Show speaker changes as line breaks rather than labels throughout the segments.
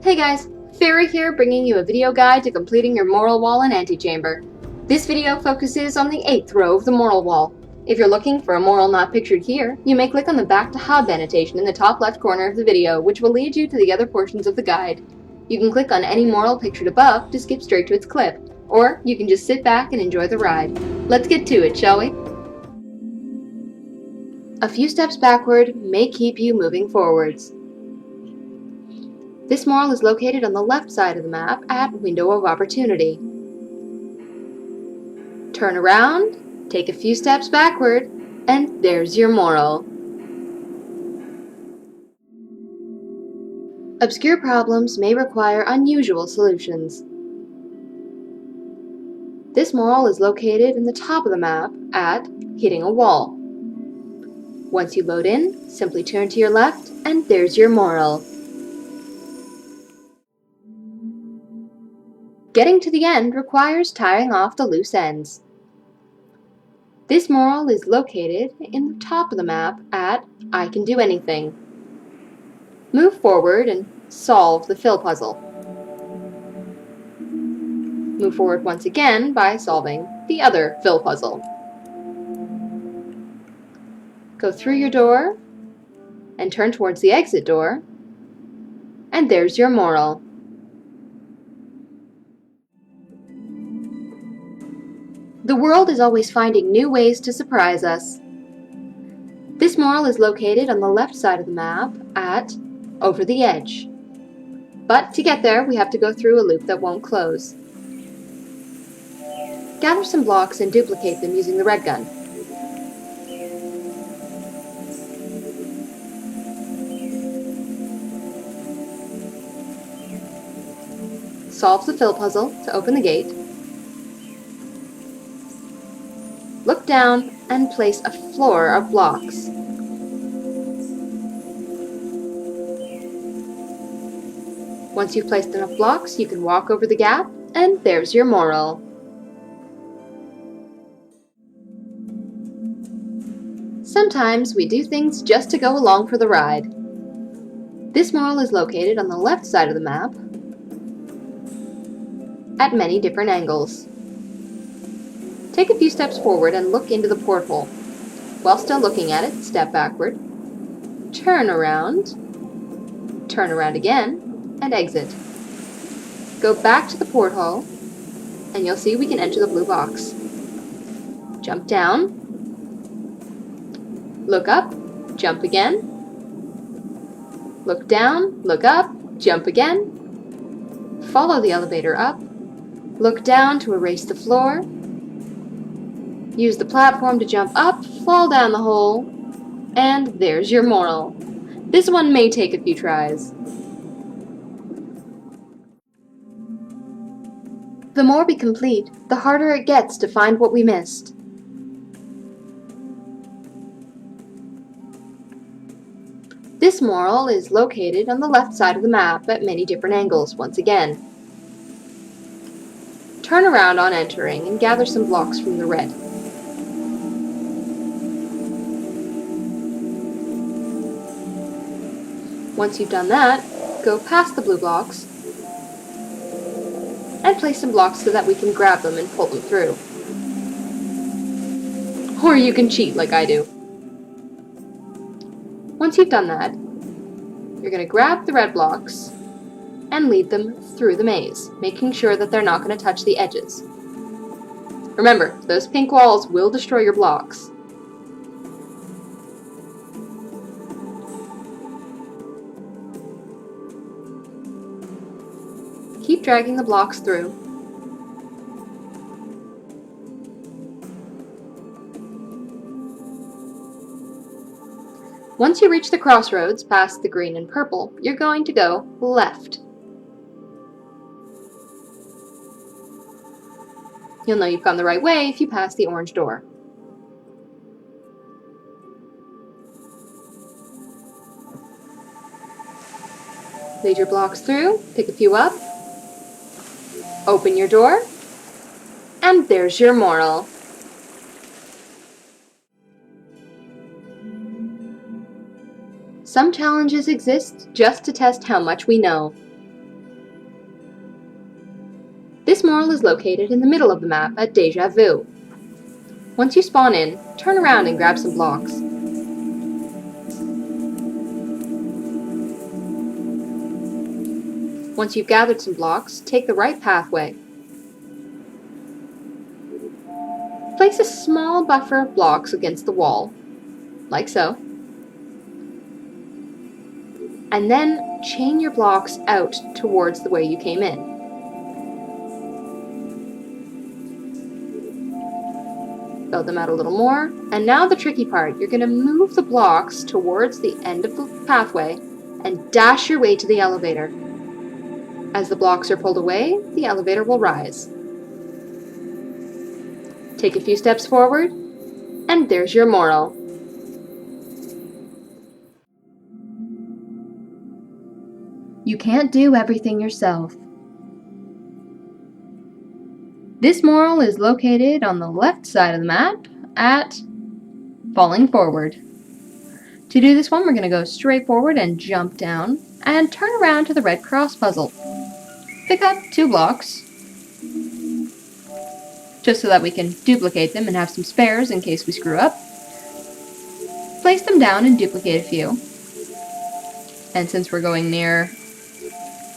Hey guys, Fairy here bringing you a video guide to completing your moral wall in Antichamber. This video focuses on the 8th row of the moral wall. If you're looking for a moral not pictured here, you may click on the Back to Hub annotation in the top left corner of the video, which will lead you to the other portions of the guide. You can click on any moral pictured above to skip straight to its clip, or you can just sit back and enjoy the ride. Let's get to it, shall we? A few steps backward may keep you moving forwards. This moral is located on the left side of the map at Window of Opportunity. Turn around, take a few steps backward, and there's your moral. Obscure problems may require unusual solutions. This moral is located in the top of the map at Hitting a Wall. Once you load in, simply turn to your left, and there's your moral. Getting to the end requires tying off the loose ends. This moral is located in the top of the map at I Can Do Anything. Move forward and solve the fill puzzle. Move forward once again by solving the other fill puzzle. Go through your door and turn towards the exit door, and there's your moral. The world is always finding new ways to surprise us. This moral is located on the left side of the map at Over the Edge. But to get there, we have to go through a loop that won't close. Gather some blocks and duplicate them using the red gun. Solve the fill puzzle to open the gate. Look down and place a floor of blocks. Once you've placed enough blocks, you can walk over the gap, and there's your moral. Sometimes we do things just to go along for the ride. This moral is located on the left side of the map at many different angles. Take a few steps forward and look into the porthole. While still looking at it, step backward, turn around again, and exit. Go back to the porthole, and you'll see we can enter the blue box. Jump down, look up, jump again, look down, look up, jump again, follow the elevator up, look down to erase the floor, use the platform to jump up, fall down the hole, and there's your moral. This one may take a few tries. The more we complete, the harder it gets to find what we missed. This moral is located on the left side of the map at many different angles once again. Turn around on entering and gather some blocks from the red. Once you've done that, go past the blue blocks and place some blocks so that we can grab them and pull them through. Or you can cheat like I do. Once you've done that, you're going to grab the red blocks and lead them through the maze, making sure that they're not going to touch the edges. Remember, those pink walls will destroy your blocks. Keep dragging the blocks through. Once you reach the crossroads past the green and purple, you're going to go left. You'll know you've gone the right way if you pass the orange door. Lead your blocks through, pick a few up, open your door, and there's your moral. Some challenges exist just to test how much we know. This moral is located in the middle of the map at Deja Vu. Once you spawn in, turn around and grab some blocks. Once you've gathered some blocks, take the right pathway. Place a small buffer of blocks against the wall, like so. And then chain your blocks out towards the way you came in. Build them out a little more. And now the tricky part, you're going to move the blocks towards the end of the pathway and dash your way to the elevator. As the blocks are pulled away, the elevator will rise. Take a few steps forward, and there's your moral. You can't do everything yourself. This moral is located on the left side of the map at Falling Forward. To do this one, we're going to go straight forward and jump down, and turn around to the red cross puzzle. Pick up 2 blocks, just so that we can duplicate them and have some spares in case we screw up. Place them down and duplicate a few. And since we're going near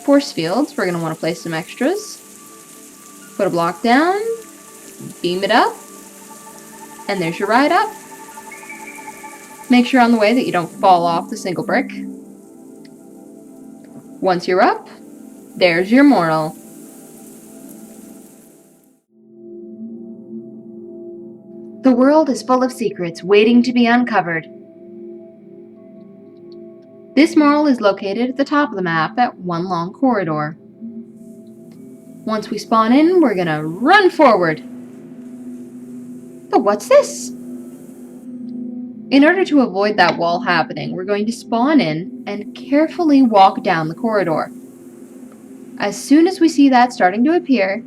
force fields, we're going to want to place some extras. Put a block down, beam it up, and there's your ride up. Make sure on the way that you don't fall off the single brick. Once you're up, there's your moral. The world is full of secrets waiting to be uncovered. This moral is located at the top of the map at one long corridor. Once we spawn in, we're gonna run forward. But what's this? In order to avoid that wall happening, we're going to spawn in and carefully walk down the corridor. As soon as we see that starting to appear,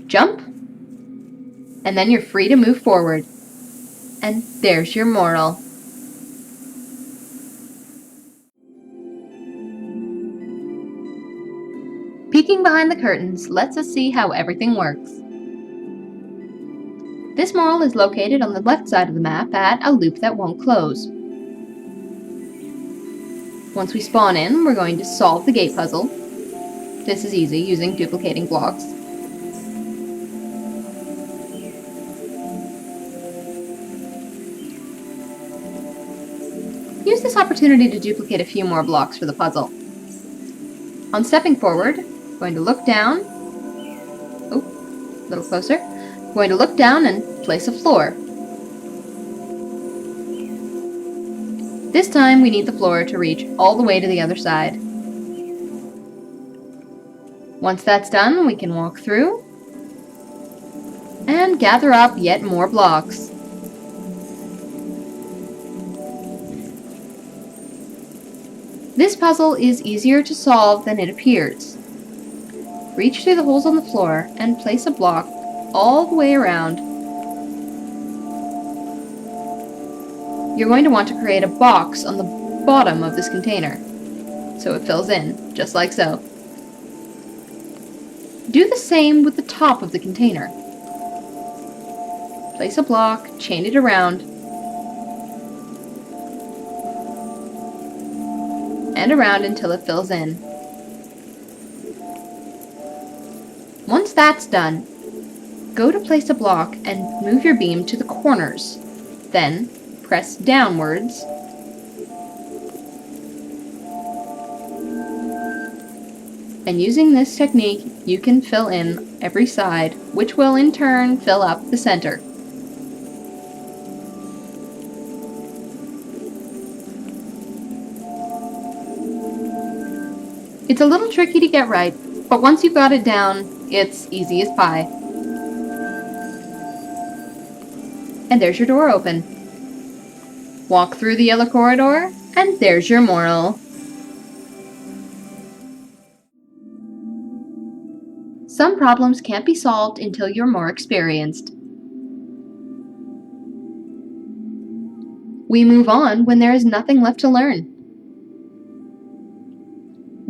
jump, and then you're free to move forward. And there's your moral. Peeking behind the curtains lets us see how everything works. This moral is located on the left side of the map at a loop that won't close. Once we spawn in, we're going to solve the gate puzzle. This is easy, using duplicating blocks. Use this opportunity to duplicate a few more blocks for the puzzle. On stepping forward, I'm going to look down. Oh, a little closer. I'm going to look down and place a floor. This time we need the floor to reach all the way to the other side. Once that's done, we can walk through and gather up yet more blocks. This puzzle is easier to solve than it appears. Reach through the holes on the floor and place a block all the way around. You're going to want to create a box on the bottom of this container, so it fills in, just like so. Do the same with the top of the container. Place a block, chain it around, and around until it fills in. Once that's done, go to place a block and move your beam to the corners. Then, press downwards and using this technique, you can fill in every side, which will in turn fill up the center. It's a little tricky to get right, but once you've got it down, it's easy as pie. And there's your door open. Walk through the yellow corridor, and there's your moral. Some problems can't be solved until you're more experienced. We move on when there is nothing left to learn.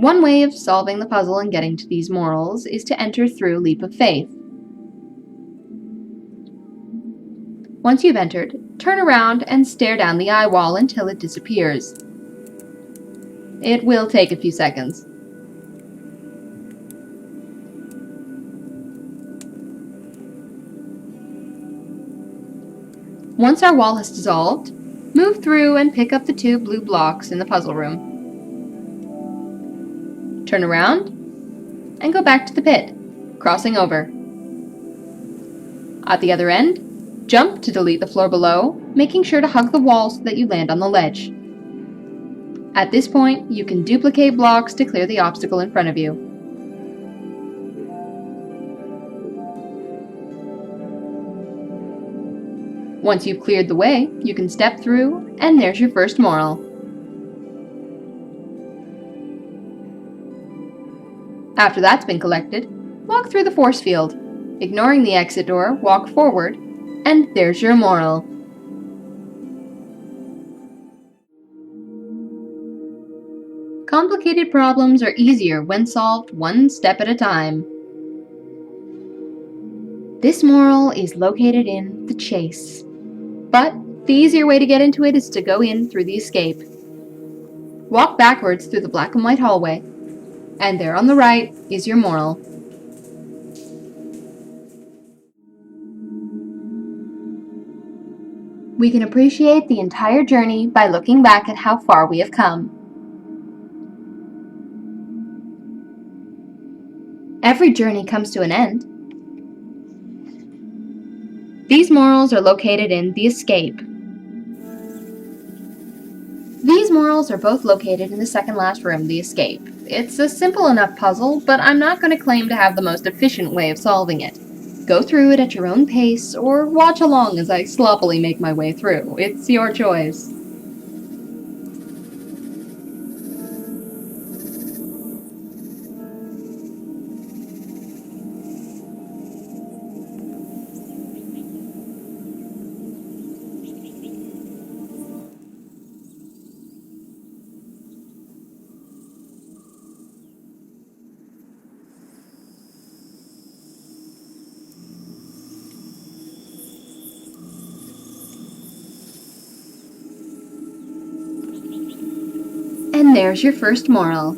One way of solving the puzzle and getting to these morals is to enter through Leap of Faith. Once you've entered, turn around and stare down the eye wall until it disappears. It will take a few seconds. Once our wall has dissolved, move through and pick up the 2 blue blocks in the puzzle room. Turn around and go back to the pit, crossing over. At the other end, jump to delete the floor below, making sure to hug the wall so that you land on the ledge. At this point, you can duplicate blocks to clear the obstacle in front of you. Once you've cleared the way, you can step through, and there's your first moral. After that's been collected, walk through the force field. Ignoring the exit door, walk forward, and there's your moral. Complicated problems are easier when solved one step at a time. This moral is located in the chase, but the easier way to get into it is to go in through the escape. Walk backwards through the black and white hallway, and there on the right is your moral. We can appreciate the entire journey by looking back at how far we have come. Every journey comes to an end. These morals are located in the escape. These morals are both located in the second last room, the escape. It's a simple enough puzzle, but I'm not going to claim to have the most efficient way of solving it. Go through it at your own pace, or watch along as I sloppily make my way through. It's your choice. And there's your first moral.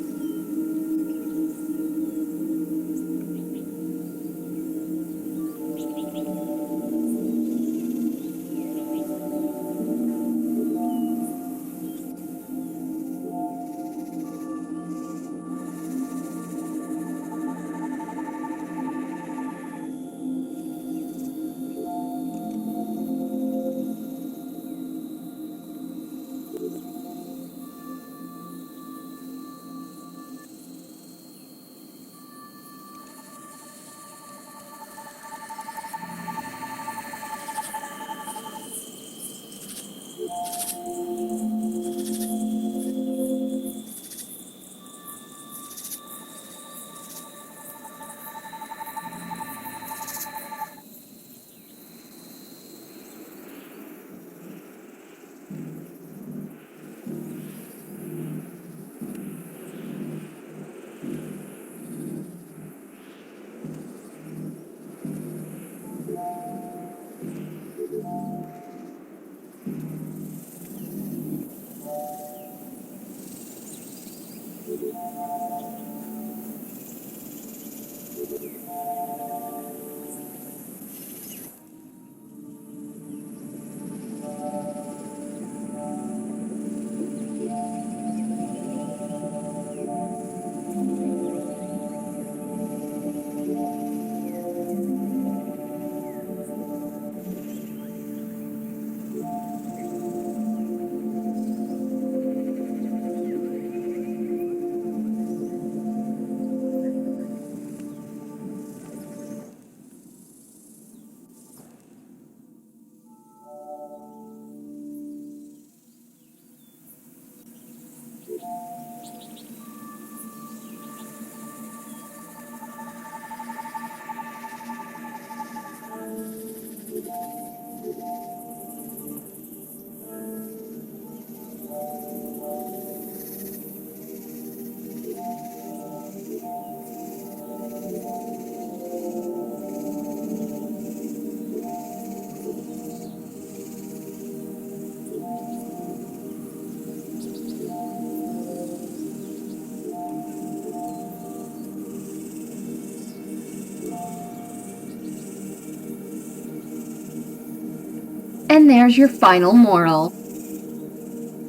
And there's your final moral.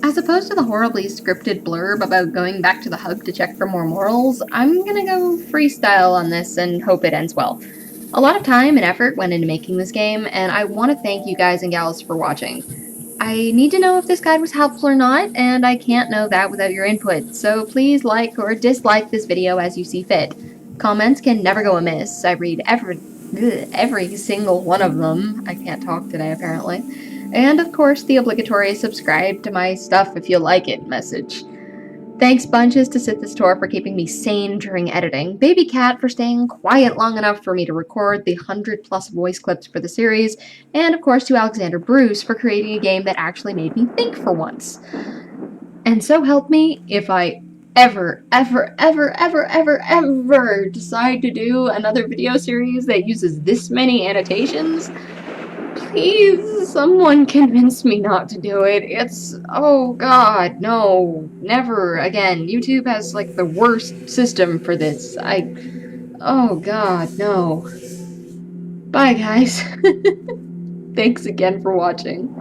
As opposed to the horribly scripted blurb about going back to the hub to check for more morals, I'm gonna go freestyle on this and hope it ends well. A lot of time and effort went into making this game, and I want to thank you guys and gals for watching. I need to know if this guide was helpful or not, and I can't know that without your input, so please like or dislike this video as you see fit. Comments can never go amiss. I read every single one of them. I can't talk today, apparently. And of course, the obligatory subscribe to my stuff if you like it message. Thanks bunches to Sit the Store for keeping me sane during editing, Baby Cat for staying quiet long enough for me to record the 100+ voice clips for the series, and of course to Alexander Bruce for creating a game that actually made me think for once. And so help me, if I ever decide to do another video series that uses this many annotations, please, someone convince me not to do it. Oh god, no, never again. YouTube has, like, the worst system for this. Oh god, no. Bye, guys. Thanks again for watching.